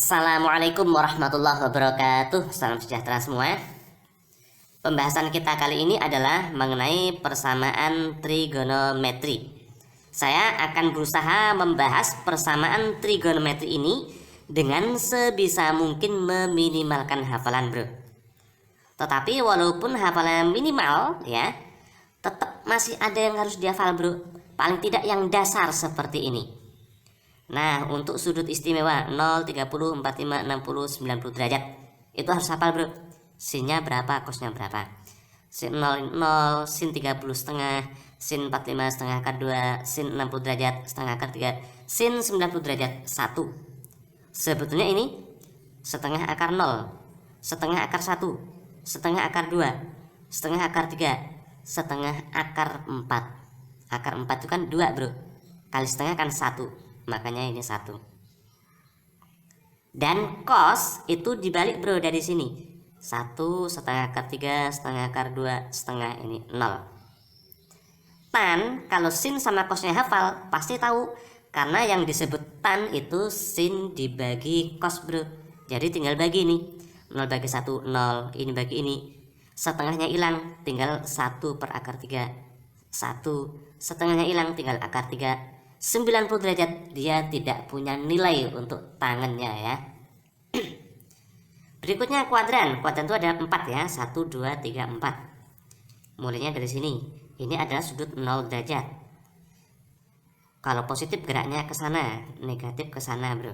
Assalamualaikum warahmatullahi wabarakatuh. Salam sejahtera semua. Pembahasan kita kali ini adalah mengenai persamaan trigonometri. Saya akan berusaha membahas persamaan trigonometri ini dengan sebisa mungkin meminimalkan hafalan, bro. Tetapi walaupun hafalan minimal ya, tetap masih ada yang harus dihafal, bro. Paling tidak yang dasar seperti ini. Nah, untuk sudut istimewa 0, 30, 45, 60, 90 derajat itu harus hafal, bro. Sinnya berapa, cosnya berapa. Sin 0, 0, sin 30 setengah, sin 45 setengah akar 2, sin 60 derajat setengah akar 3, sin 90 derajat 1. Sebetulnya ini setengah akar 0, setengah akar 1, setengah akar 2, setengah akar 3, setengah akar 4. Akar 4 itu kan 2, bro. Kali setengah kan 1. Makanya ini 1. Dan cos itu dibalik, bro, dari sini. 1 setengah akar 3 setengah akar 2 setengah ini 0. Tan kalau sin sama cosnya hafal pasti tahu, karena yang disebut tan itu sin dibagi cos, bro. Jadi tinggal bagi nih, 0 bagi 1 0, ini bagi ini, setengahnya hilang tinggal 1 per akar 3 1, setengahnya hilang tinggal akar 3. 90 derajat dia tidak punya nilai untuk tangannya ya. Berikutnya kuadran. Kuadran itu ada 4 ya. 1, 2, 3, 4. Mulainya dari sini. Ini adalah sudut 0 derajat. Kalau positif geraknya ke sana, negatif ke sana, bro.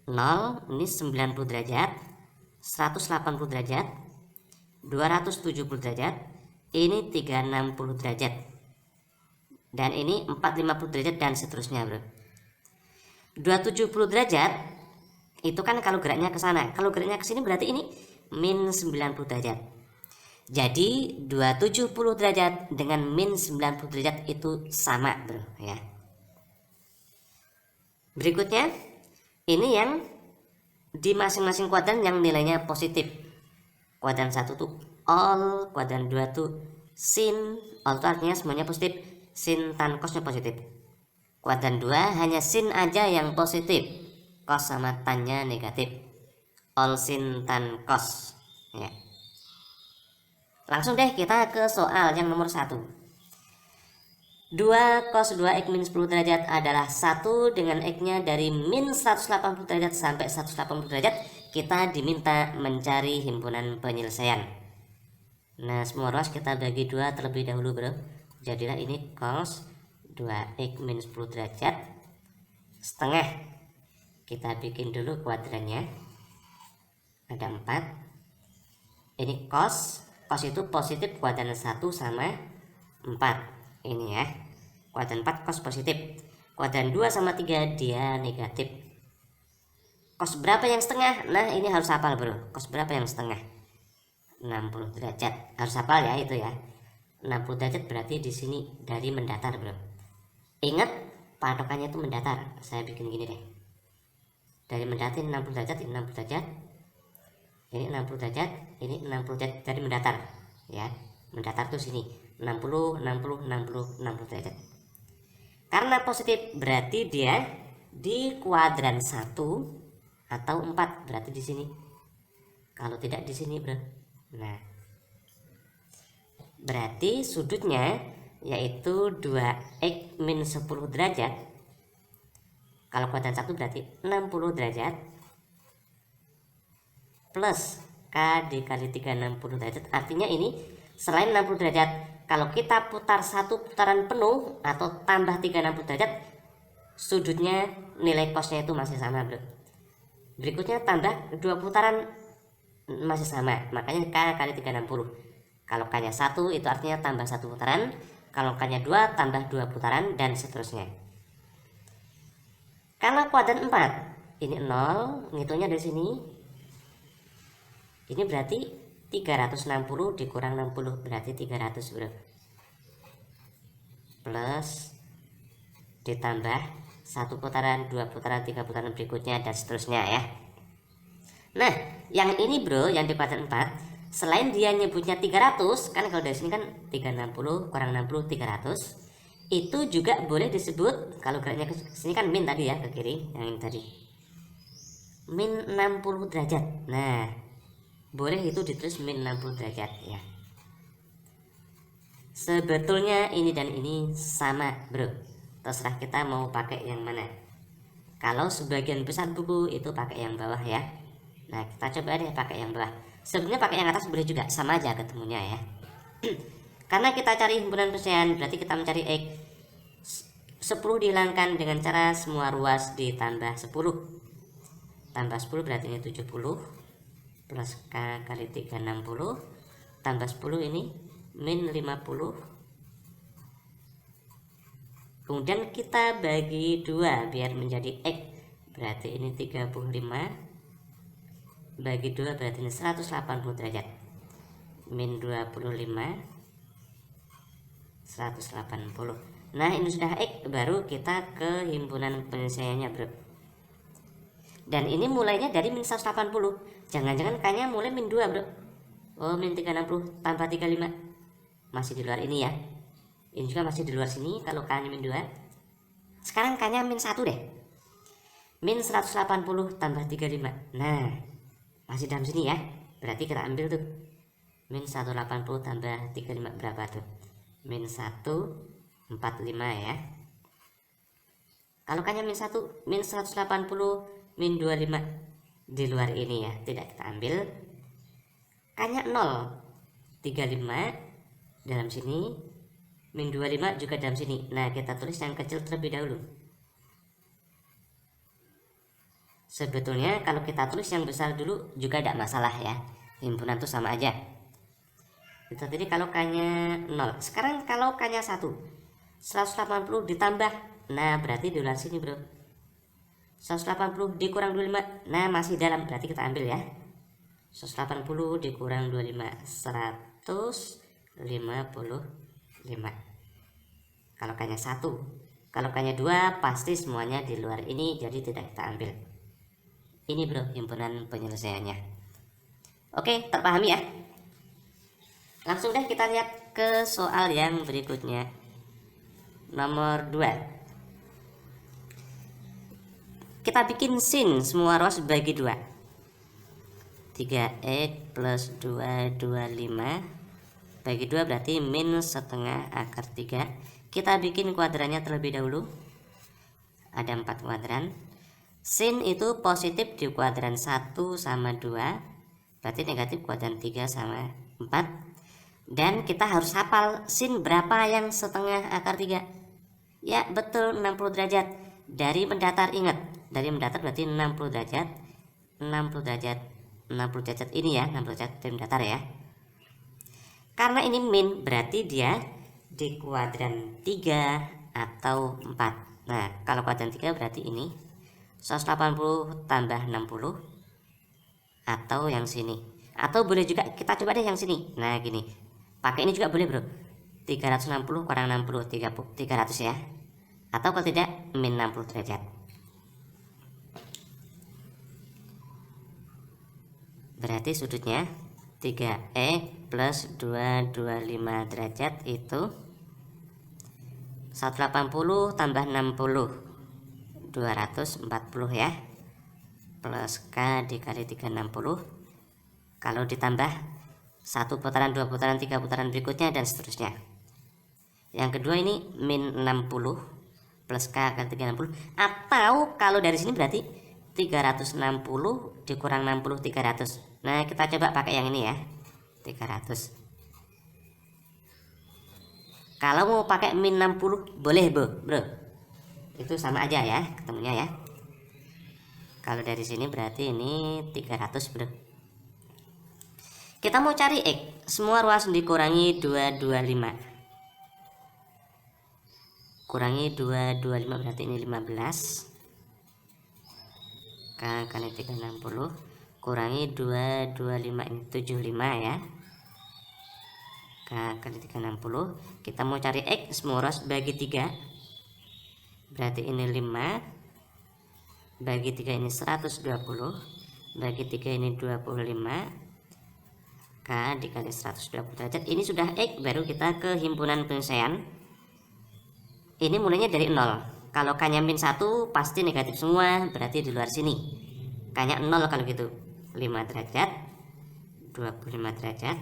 0 ini 90 derajat, 180 derajat, 270 derajat, ini 360 derajat. Dan ini 450 derajat dan seterusnya, bro. 270 derajat itu kan kalau geraknya ke sana. Kalau geraknya ke sini berarti ini min 90 derajat. Jadi 270 derajat dengan min 90 derajat itu sama, bro ya. Berikutnya ini yang di masing-masing kuadran yang nilainya positif. Kuadran 1 tuh all, kuadran 2 tuh sin. All itu artinya semuanya positif. Sin tan cosnya positif. Kuadran 2 hanya sin aja yang positif, cos sama tannya negatif. All sin tan cos ya. Langsung deh kita ke soal yang nomor 1. 2 cos 2x min 10 derajat adalah 1 dengan x nya dari min 180 derajat sampai 180 derajat. Kita diminta mencari himpunan penyelesaian. Nah, semua ruas kita bagi 2 terlebih dahulu, bro. Jadilah ini cos 2x min 10 derajat setengah. Kita bikin dulu kuadrannya. Ada 4. Ini cos itu positif, kuadran 1 sama 4. Ini ya. Kuadran 4 cos positif. Kuadran 2 sama 3 dia negatif. Cos berapa yang setengah? Nah, ini harus hafal, bro. Cos berapa yang setengah? 60 derajat. Harus hafal ya itu ya. 60 derajat berarti di sini dari mendatar, bro. Ingat patokannya itu mendatar. Saya bikin gini deh. Dari mendatar 60 derajat, ini 60 derajat. Ini 60 derajat, ini 60 derajat dari mendatar, ya. Mendatar tuh sini 60, 60, 60, 60 derajat. Karena positif berarti dia di kuadran 1 atau 4, berarti di sini. Kalau tidak di sini, bro. Nah, berarti sudutnya yaitu 2x min 10 derajat. Kalau kuadran 1 berarti 60 derajat plus k dikali 360 derajat. Artinya ini selain 60 derajat, kalau kita putar satu putaran penuh atau tambah 360 derajat, sudutnya nilai cosnya itu masih sama, bro. Berikutnya tambah 2 putaran masih sama, makanya k kali 360. Kalau k-nya 1 itu artinya tambah 1 putaran, kalau k-nya 2 tambah 2 putaran, dan seterusnya. Kalau kuadran 4, ini 0, ngitungnya dari sini. Ini berarti 360 dikurang 60 berarti 300, bro. Plus ditambah 1 putaran, 2 putaran, 3 putaran berikutnya, dan seterusnya ya. Nah, yang ini, bro, yang di kuadran 4, selain dia nyebutnya 300, kan kalau dari sini kan 360 kurang 60 300, itu juga boleh disebut, kalau geraknya ke sini kan min tadi ya, ke kiri yang ini tadi. min 60 derajat. Nah, boleh itu ditulis min 60 derajat ya. Sebetulnya ini dan ini sama bro, terserah kita mau pakai yang mana. Kalau sebagian besar buku itu pakai yang bawah ya. Nah, kita coba deh pakai yang bawah. Sebenarnya pakai yang atas boleh juga, sama aja ketemunya ya. Karena kita cari himpunan penyelesaian, berarti kita mencari X. 10 dihilangkan dengan cara semua ruas ditambah 10. Tambah 10 berarti ini 70 plus K kali 3 60 tambah 10 ini min 50. Kemudian kita bagi 2 biar menjadi X, berarti ini 35 bagi 2 berarti ini 180 derajat. Min 25 180. Nah, ini sudah X, baru kita ke himpunan penyelesaiannya bro. Dan ini mulainya dari min 180. Jangan-jangan kayaknya mulai min 2 bro. Oh, min 360 tambah 35. Masih di luar ini ya. Ini juga masih di luar sini kalau K-nya min 2. Sekarang K-nya min 1 deh. Min 180 tambah 35. Nah, masih dalam sini ya. Berarti kita ambil tuh. Min 180 tambah 35 berapa tuh? Min 145 ya. Kalau K-nya min 1, min 180 min 25 di luar ini ya. Tidak kita ambil. K-nya 0. 35 dalam sini, min 25 juga dalam sini. Nah, kita tulis yang kecil terlebih dahulu. Sebetulnya kalau kita tulis yang besar dulu juga tidak masalah ya. Himpunan tuh sama aja. Kita tadi kalau K-nya 0. Sekarang kalau K-nya 1, 180 ditambah. Nah, berarti di luar sini bro. 180 dikurang 25. Nah, masih dalam, berarti kita ambil ya. 180 dikurang 25 155. Kalau K-nya 1. Kalau K-nya 2 pasti semuanya di luar ini, jadi tidak kita ambil. Ini bro himpunan penyelesaiannya. Oke, terpahami ya. Langsung deh kita lihat ke soal yang berikutnya. Nomor 2. Kita bikin sin semua ruas bagi 2. 3x plus 2 25 bagi 2 berarti min setengah akar 3. Kita bikin kuadrannya terlebih dahulu. Ada 4 kuadran. Sin itu positif di kuadran 1 sama 2, berarti negatif kuadran 3 sama 4. Dan kita harus hafal sin berapa yang setengah akar 3. Ya betul, 60 derajat. Dari mendatar, ingat, dari mendatar berarti 60 derajat. 60 derajat 60 derajat ini ya, 60 derajat dari mendatar ya. Karena ini min, berarti dia di kuadran 3 atau 4. Nah, kalau kuadran 3 berarti ini 180 tambah 60 atau yang sini. Atau boleh juga kita coba deh yang sini. Nah, gini. Pakai ini juga boleh, bro. 360 kurang 60 300 ya. Atau kalau tidak min 60 derajat. Berarti sudutnya 3e plus 225 derajat itu 180 tambah 60 240 ya, plus K dikali 360. Kalau ditambah 1 putaran, 2 putaran, 3 putaran berikutnya dan seterusnya. Yang kedua ini min 60 plus K kali 360. Atau kalau dari sini berarti 360 dikurang 60 300. Nah, kita coba pakai yang ini ya, 300. Kalau mau pakai min 60 boleh bro, itu sama aja ya ketemunya ya. Kalau dari sini berarti ini 300 bro. Kita mau cari X, semua ruas dikurangi 225. Kurangi 225 berarti ini 15. K kali 360 kurangi 225 ini 75 ya. K kali 360. Kita mau cari X, semua ruas bagi 3. Berarti ini 5 bagi 3 ini 120 bagi 3 ini 25. K dikali 120 derajat. Ini sudah X, baru kita ke himpunan penyelesaian. Ini mulainya dari 0. Kalau K nya min 1 pasti negatif semua, berarti di luar sini. K-nya 0 kalau gitu. 5 derajat, 25 derajat.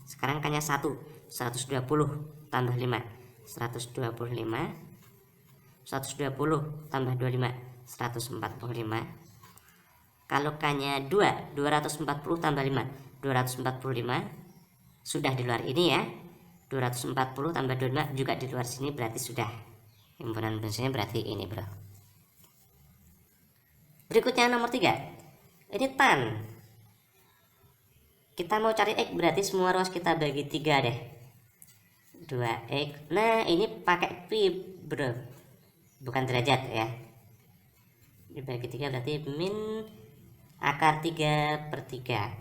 Sekarang K-nya 1, 120 tambah 5, 125. 120 tambah 25, 145. Kalau K-nya 2, 240 tambah 5, 245. Sudah di luar ini ya. 240 tambah 25 juga di luar sini, berarti sudah. Himpunan bensinnya berarti ini, bro. Berikutnya nomor 3. Ini tan. Kita mau cari X, berarti semua ruas kita bagi 3 deh. 2X. Nah, ini pakai pi, bro. Bukan derajat ya. Dibagi 3 berarti min akar 3 per 3.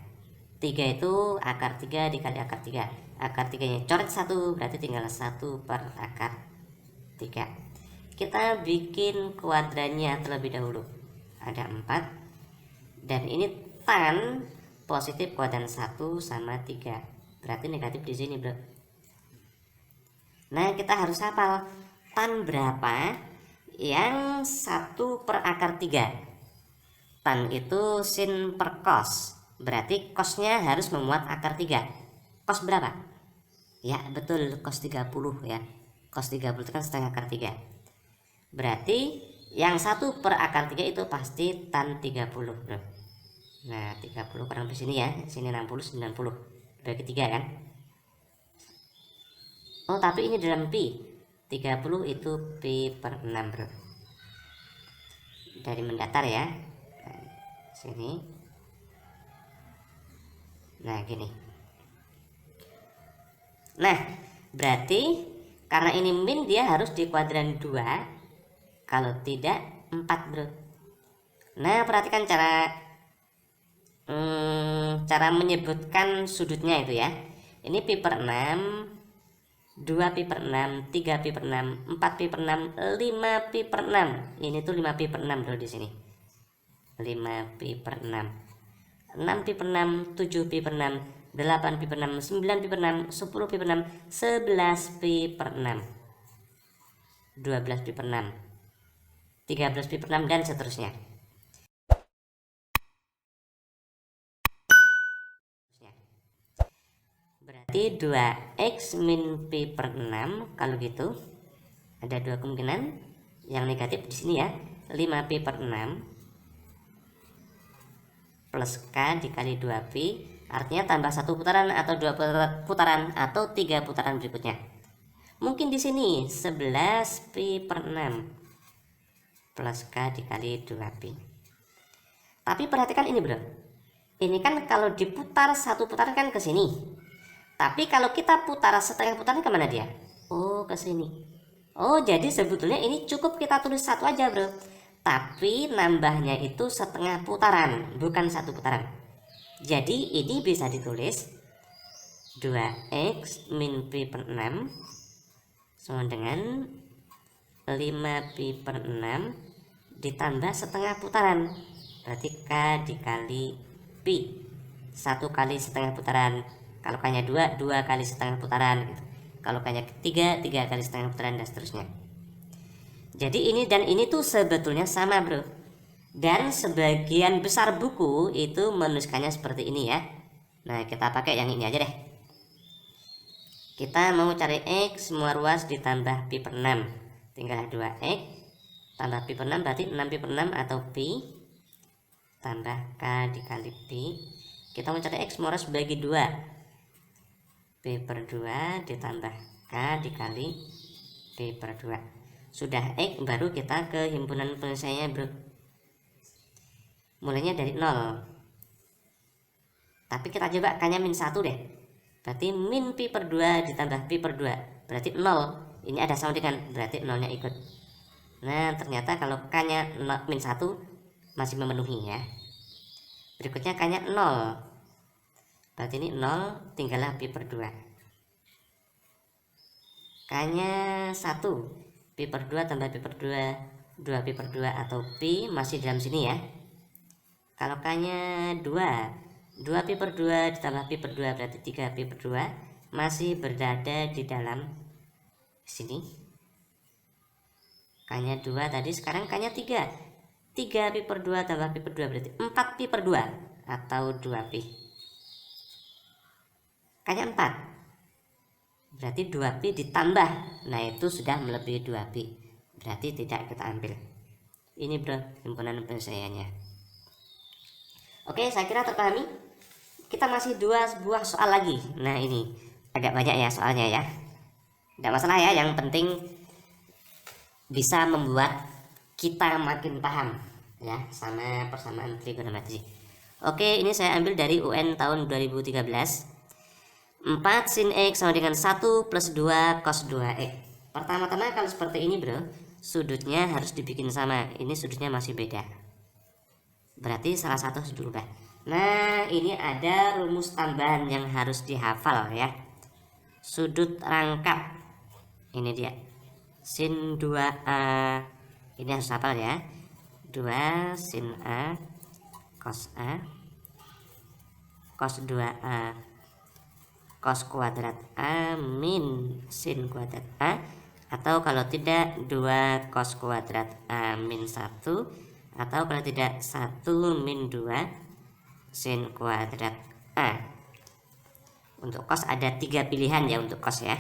3 itu akar 3 dikali akar 3. Akar 3 nya coret 1, berarti tinggal 1 per akar 3. Kita bikin kuadrannya terlebih dahulu. Ada 4. Dan ini tan positif kuadran 1 sama 3. Berarti negatif di sini, bro. Nah, kita harus hafal tan berapa yang 1 per akar 3. Tan itu sin per cos, berarti cosnya harus memuat akar 3. Cos berapa? Ya betul, cos 30 ya. Cos 30 itu kan setengah akar 3. Berarti yang 1 per akar 3 itu pasti tan 30, bro. Nah, 30 kurang di sini ya. Sini 60, 90. Bagi 3 kan? Oh, tapi ini dalam pi. 30 itu pi per 6, bro. Dari mendatar ya. Nah, sini. Nah, gini. Nah, berarti karena ini min, dia harus di kuadran 2. Kalau tidak 4, bro. Nah, perhatikan cara menyebutkan sudutnya itu ya. Ini pi per 6, 2 pi per 6, 3 pi per 6, 4 pi per 6, 5 pi per 6. Ini tuh 5 pi per 6 dulu di sini. 5 pi per 6. 6 pi per 6, 7 pi per 6, 8 pi per 6, 9 pi per 6, 10 pi per 6, 11 pi per 6, 12 pi per 6, 13 pi per 6, dan seterusnya. Berarti 2x min pi per 6. Kalau gitu ada dua kemungkinan. Yang negatif di sini ya, 5 pi per 6 plus k dikali 2 pi, artinya tambah 1 putaran atau 2 putaran atau 3 putaran berikutnya. Mungkin di sini 11 pi per 6 plus k dikali 2 pi. Tapi perhatikan ini, bro. Ini kan kalau diputar 1 putaran kan ke sini. Tapi kalau kita putar setengah putaran kemana dia? Oh, ke sini. Oh, jadi sebetulnya ini cukup kita tulis 1 aja, bro. Tapi nambahnya itu setengah putaran, bukan 1 putaran. Jadi ini bisa ditulis 2x min pi per 6 sama dengan 5 pi per 6 ditambah setengah putaran. Berarti k dikali pi. 1 kali setengah putaran. Kalau k-nya 2, 2 kali setengah putaran gitu. Kalau k-nya 3, 3 kali setengah putaran, dan seterusnya. Jadi ini dan ini tuh sebetulnya sama, bro. Dan sebagian besar buku itu menuliskannya seperti ini ya. Nah, kita pakai yang ini aja deh. Kita mau cari x semua ruas ditambah pi per 6. Tinggal 2x tambah pi per 6 berarti 6 pi per 6 atau pi tambah k dikali pi. Kita mau cari x semua ruas bagi 2. P per 2 ditambah K dikali P per 2. Sudah X, baru kita ke himpunan penyelesaiannya, bro. Mulainya dari 0. Tapi kita coba K-nya min 1 deh. Berarti min pi per 2 ditambah pi per 2. Berarti 0. Ini ada sama dengan, berarti 0-nya ikut. Nah, ternyata kalau K-nya min 1 masih memenuhi ya. Berikutnya K-nya 0. Berarti ini 0, tinggallah pi per 2. K-nya 1, pi per 2 tambah pi per 2, 2 pi per 2 atau pi masih dalam sini ya. Kalau K-nya 2, 2 pi per 2 ditambah pi per 2 berarti 3 pi per 2, masih berada di dalam sini. K-nya 2 tadi, sekarang K-nya 3. 3 pi per 2 tambah pi per 2 berarti 4 pi per 2 atau 2 pi. Kayaknya 4. Berarti 2 pi ditambah. Nah, itu sudah melebihi 2 pi. Berarti tidak kita ambil. Ini bro, himpunan penyelesaiannya. Oke, saya kira terpahami. Kita masih 2 buah soal lagi. Nah, ini agak banyak ya soalnya ya. Tidak masalah ya, yang penting bisa membuat kita makin paham ya sama persamaan trigonometri. Oke, ini saya ambil dari UN tahun 2013. 4 sin X sama dengan 1 plus 2 cos 2X. Pertama-tama kalau seperti ini bro, sudutnya harus dibikin sama. Ini sudutnya masih beda, berarti salah satu harus dirubah. Nah, ini ada rumus tambahan yang harus dihafal ya. Sudut rangkap, ini dia, sin 2A. Ini harus hafal ya. 2 sin A cos A cos 2A cos kuadrat A min sin kuadrat A, atau kalau tidak 2 cos kuadrat A min 1, atau kalau tidak 1 min 2 sin kuadrat A. Untuk cos ada 3 pilihan ya untuk cos ya.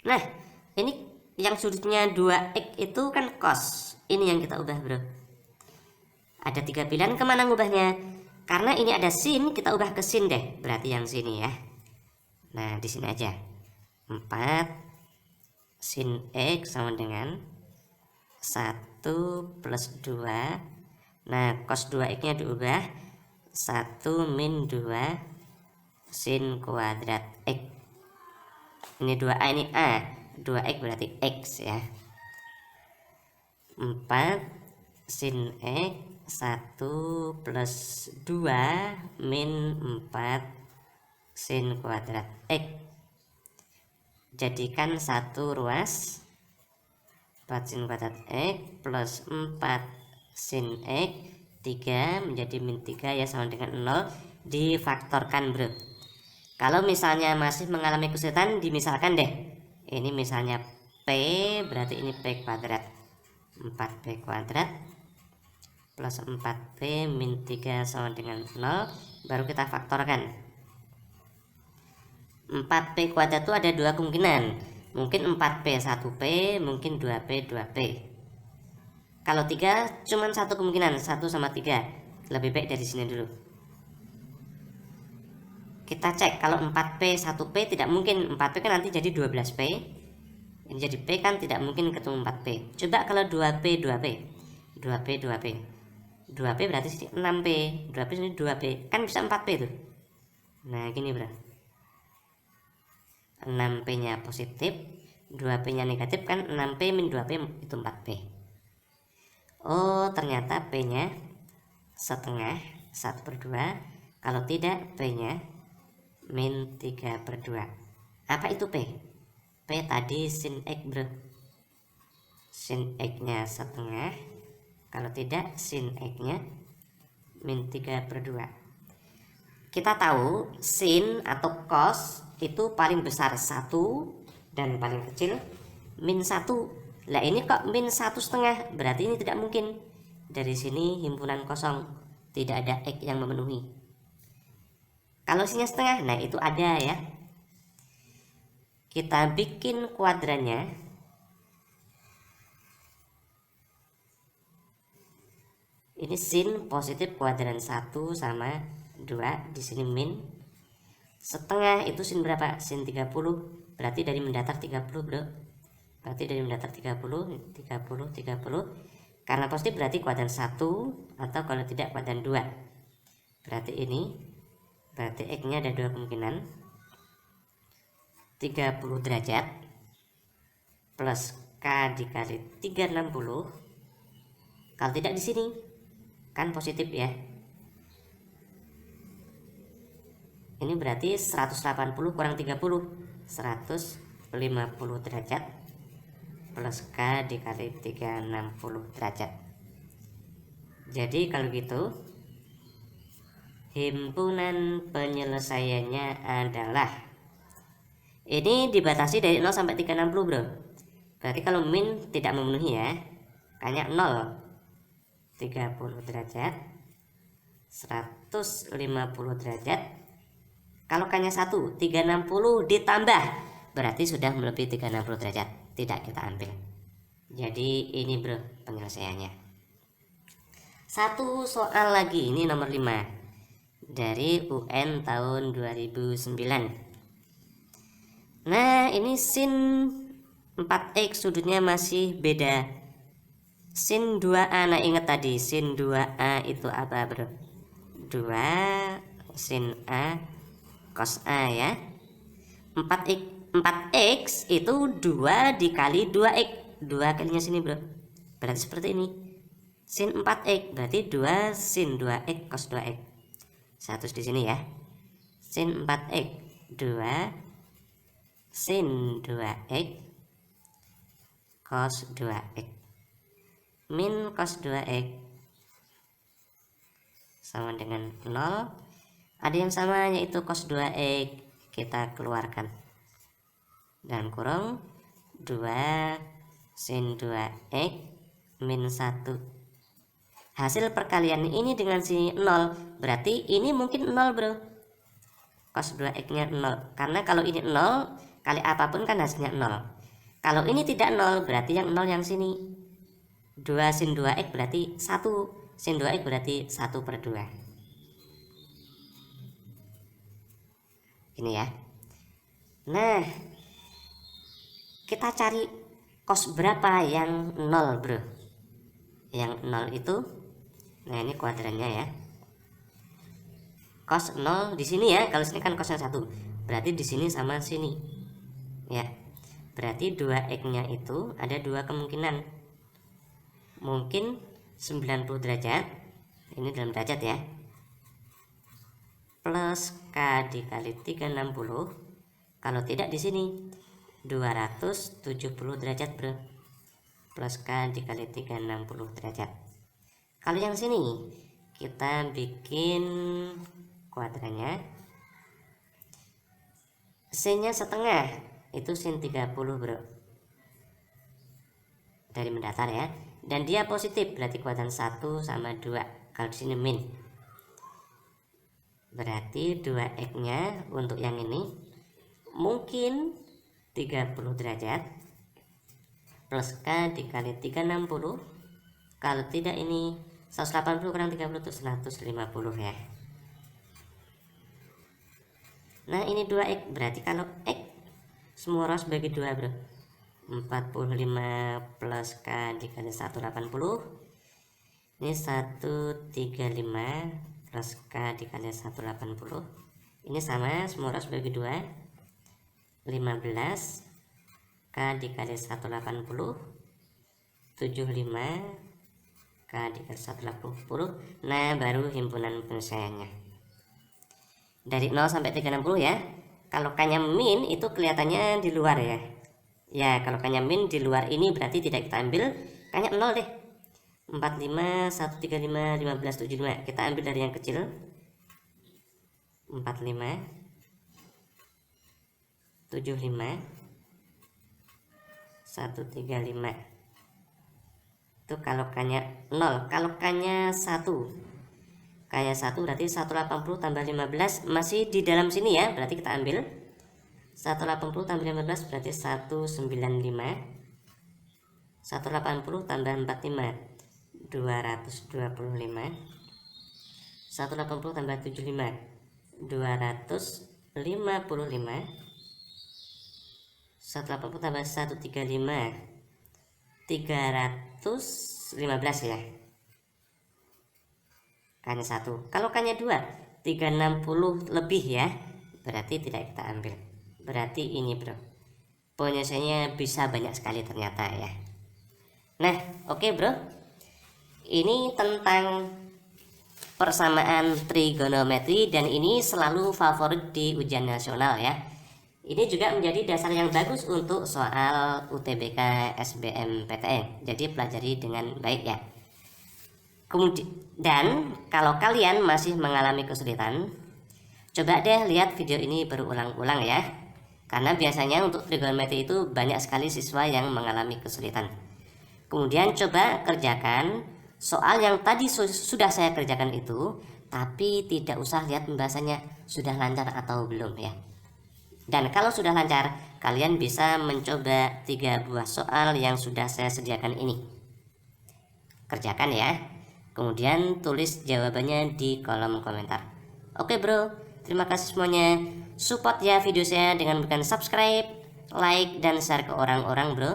Nah, ini yang sudutnya 2x itu kan cos. Ini yang kita ubah bro. Ada 3 pilihan, kemana ngubahnya? Karena ini ada sin, kita ubah ke sin deh. Berarti yang sini ya. Nah, di sini aja. 4 sin x sama dengan 1 plus 2. Nah, cos 2x nya diubah 1 min 2 sin kuadrat x. Ini 2A, ini A. 2x berarti x ya. 4 sin x 1 plus 2 min 4 sin kuadrat x. Jadikan 1 ruas 4 sin kuadrat x plus 4 sin x 3 menjadi min 3 ya, sama dengan 0. Difaktorkan bro. Kalau misalnya masih mengalami kesulitan, dimisalkan deh. Ini misalnya P, berarti ini P kuadrat. 4P kuadrat plus 4P min 3 sama dengan 0. Baru kita faktorkan. 4P kuadrat itu ada 2 kemungkinan. Mungkin 4P 1P, mungkin 2P 2P. Kalau 3 cuman 1 kemungkinan, 1 sama 3. Lebih baik dari sini dulu. Kita cek, kalau 4P 1P tidak mungkin. 4P kan nanti jadi 12P. Ini jadi P kan tidak mungkin ketemu 4P. Coba kalau 2P 2P. 2P 2P. 2P berarti sini 6P. 2P sini 2P. Kan bisa 4P tuh. Nah, gini bro. 6P nya positif, 2P nya negatif, kan 6P min 2P itu 4P. Oh, ternyata P nya setengah 1 per 2. Kalau tidak, P nya min 3 per 2. Apa itu P? P tadi sin X bro. Sin X nya setengah. Kalau tidak, sin X nya min 3 per 2. Kita tahu sin atau cos itu paling besar 1 dan paling kecil min 1. Lah ini kok min 1,5, berarti ini tidak mungkin. Dari sini himpunan kosong, tidak ada X yang memenuhi. Kalau sinnya setengah, nah itu ada ya. Kita bikin kuadrannya. Ini sin positif kuadran 1 sama 2, di sini min. Setengah itu sin berapa? Sin 30. Berarti dari mendatar 30 bro. Berarti dari mendatar 30, 30, 30. Karena positif berarti kuadran 1, atau kalau tidak kuadran 2. Berarti ini, berarti X nya ada 2 kemungkinan. 30 derajat plus K dikali 360. Kalau tidak di sini kan positif ya. Ini berarti 180 kurang 30, 150 derajat plus K dikali 360 derajat. Jadi kalau gitu himpunan penyelesaiannya adalah, Ini dibatasi dari 0 sampai 360 bro. Berarti kalau min tidak memenuhi ya, kayaknya 0, 30 derajat, 150 derajat. Kalau kayaknya 1, 360 ditambah, berarti sudah melebihi 360 derajat, tidak kita ambil. Jadi ini bro penyelesaiannya. Satu soal lagi, ini nomor 5 dari UN tahun 2009. Nah ini sin 4x sudutnya masih beda. Sin 2a, nah ingat tadi sin 2a itu apa bro? 2 sin a cos a ya. 4x itu 2 dikali 2x, 2 kalinya sini bro, berarti seperti ini. Sin 4x berarti 2 sin 2x cos 2x. 100 di sini ya. Sin 4x 2 sin 2x cos 2x min cos 2x sama dengan 0. Ada yang sama yaitu cos 2x, kita keluarkan dan kurung 2 sin 2x min 1. Hasil perkalian ini dengan sini 0, berarti ini mungkin 0 bro, cos 2x nya 0, karena kalau ini 0 kali apapun kan hasilnya 0. Kalau ini tidak 0 berarti yang 0 yang sini. 2 sin 2x berarti 1 sin 2x berarti 1/2. Ini ya. Nah kita cari cos berapa yang 0 bro. Yang 0 itu, nah ini kuadrannya ya, cos 0 di sini ya. Kalau sini kan cosnya 1, berarti di sini sama sini ya. Berarti 2x nya itu ada dua kemungkinan, mungkin 90 derajat, ini dalam derajat ya, plus k dikali 360. Kalau tidak di sini 270 derajat bro, plus k dikali 360 derajat. Kalau yang sini kita bikin kuadrannya, sin nya setengah itu sin 30 bro, dari mendatar ya, dan dia positif berarti kuadran 1 sama 2. Kalau di sini min, berarti 2x nya untuk yang ini mungkin 30 derajat plus k dikali 360. Kalau tidak ini 180 kurang 30 itu 150 ya. Nah ini 2x, berarti kalau x semua harus bagi 2 bro, 45 plus k dikali 180, ini 135 plus k dikali 180, ini sama semua harus bagi 2, 15 k dikali 180, 75 k dikali 180. Nah baru himpunan penyelesaiannya dari 0 sampai 360 ya. Kalau k-nya min itu kelihatannya di luar ya. Ya kalau k-nya min di luar ini berarti tidak kita ambil, k-nya 0 deh. 45, 135, 15, 75. Kita ambil dari yang kecil. 45, 75, 135. Itu kalau k-nya 0. Kalau k-nya 1, k-nya 1 berarti 180 tambah 15 masih di dalam sini ya, berarti kita ambil 180 tambah 15 berarti 195, 180 tambah 45 225, 180 tambah 75 255, 180 tambah 135 315 ya. K-nya 1. Kalau k-nya 2 360 lebih ya, berarti tidak kita ambil. Berarti ini bro, penyelesaiannya bisa banyak sekali ternyata ya. Nah oke bro, ini tentang persamaan trigonometri dan ini selalu favorit di ujian nasional ya. Ini juga menjadi dasar yang bagus untuk soal UTBK SBMPTN, jadi pelajari dengan baik ya. Kemudian, dan kalau kalian masih mengalami kesulitan, coba deh lihat video ini berulang-ulang ya. karena biasanya untuk trigonometri itu banyak sekali siswa yang mengalami kesulitan. Kemudian coba kerjakan soal yang tadi sudah saya kerjakan itu, tapi tidak usah lihat pembahasannya sudah lancar atau belum ya. Dan kalau sudah lancar, kalian bisa mencoba 3 buah soal yang sudah saya sediakan ini. Kerjakan ya, kemudian tulis jawabannya di kolom komentar. Oke bro, terima kasih semuanya. Support ya video saya dengan tekan subscribe, like, dan share ke orang-orang bro.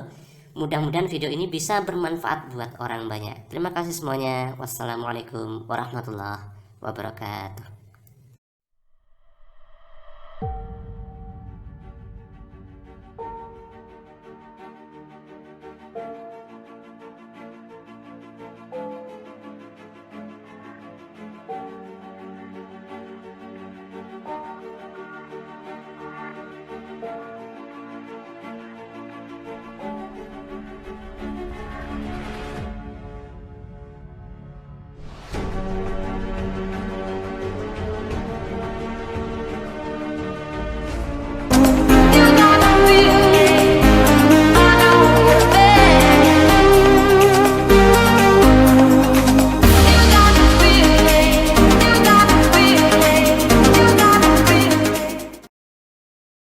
Mudah-mudahan video ini bisa bermanfaat buat orang banyak. Terima kasih semuanya. Wassalamualaikum warahmatullahi wabarakatuh.